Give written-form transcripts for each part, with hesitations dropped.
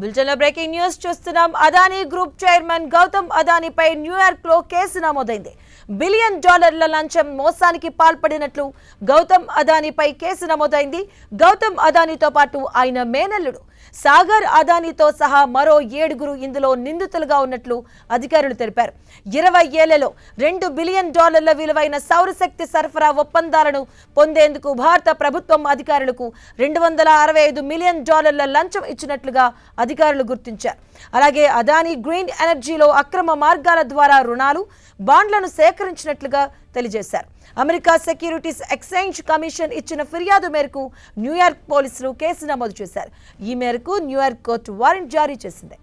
బులెటిన్లో breaking news చూస్తున్నాం. Adani group chairman Gautam అదానీపై న్యూయార్క్ లో కేసు నమోదైంది. $1 బిలియన్ లంచం మోసానికి పాల్పడినట్లు గౌతమ్ అదానీపై కేసు నమోదైంది. గౌతమ్ అదానీతో పాటు ఆయన మేనల్లుడు సాగర్ అదానీతో సహా మరో 7గురు ఇందులో నిందితులుగా ఉన్నట్లు అధికారులు తెలిపారు. 20 ఏళ్లలో $2 బిలియన్ విలువైన సౌరశక్తి సరఫరా ఒప్పందాలను పొందేందుకు భారత ప్రభుత్వం అధికారులకు $265 మిలియన్ లంచం ఇచ్చినట్లుగా అధికారులు గుర్తించారు. అలాగే అదానీ గ్రీన్ ఎనర్జీలో అక్రమ మార్గాల ద్వారా రుణాలు, బాండ్లను సేకరించినట్లుగా తెలియజేశారు. అమెరికా సెక్యూరిటీస్ ఎక్స్చేంజ్ కమిషన్ ఇచ్చిన ఫిర్యాదు మేరకు న్యూయార్క్ పోలీసులు కేసు నమోదు చేశారు. ఈ మేరకు న్యూయార్క్ కోర్టు వారెంట్ జారీ చేసింది.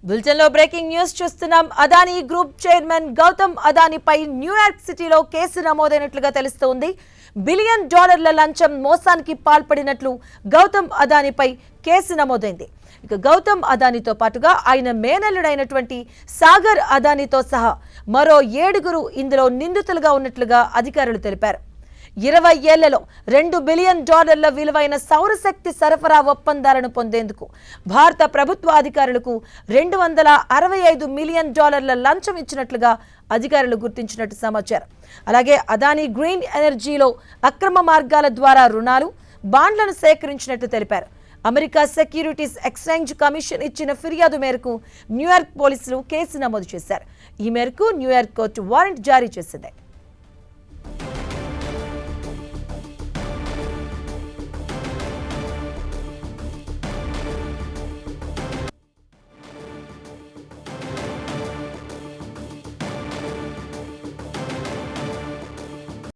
బులెటిన్లో బ్రేకింగ్ న్యూస్ చూస్తున్నాం. అదానీ గ్రూప్ చైర్మన్ గౌతమ్ అదానీపై న్యూయార్క్ సిటీలో కేసు నమోదైనట్లుగా తెలుస్తోంది. $1 బిలియన్ లంచం మోసానికి పాల్పడినట్లు గౌతమ్ అదానీపై కేసు నమోదైంది. ఇక గౌతమ్ అదానీతో పాటుగా ఆయన మేనల్లుడైనటువంటి సాగర్ అదానీతో సహా మరో 7గురు ఇందులో నిందితులుగా ఉన్నట్లుగా అధికారులు తెలిపారు. 20 ఏళ్లలో $2 బిలియన్ విలువైన సౌరశక్తి సరఫరా ఒప్పందాలను పొందేందుకు భారత ప్రభుత్వ అధికారులకు $265 మిలియన్ లంచం ఇచ్చినట్లుగా అధికారులు గుర్తించినట్టు సమాచారం. అలాగే అదానీ గ్రీన్ ఎనర్జీలో అక్రమ మార్గాల ద్వారా రుణాలు, బాండ్లను సేకరించినట్టు తెలిపారు. అమెరికా సెక్యూరిటీస్ ఎక్స్చేంజ్ కమిషన్ ఇచ్చిన ఫిర్యాదు మేరకు న్యూయార్క్ పోలీసులు కేసు నమోదు చేశారు. ఈ మేరకు న్యూయార్క్ కోర్టు వారెంట్ జారీ చేసింది.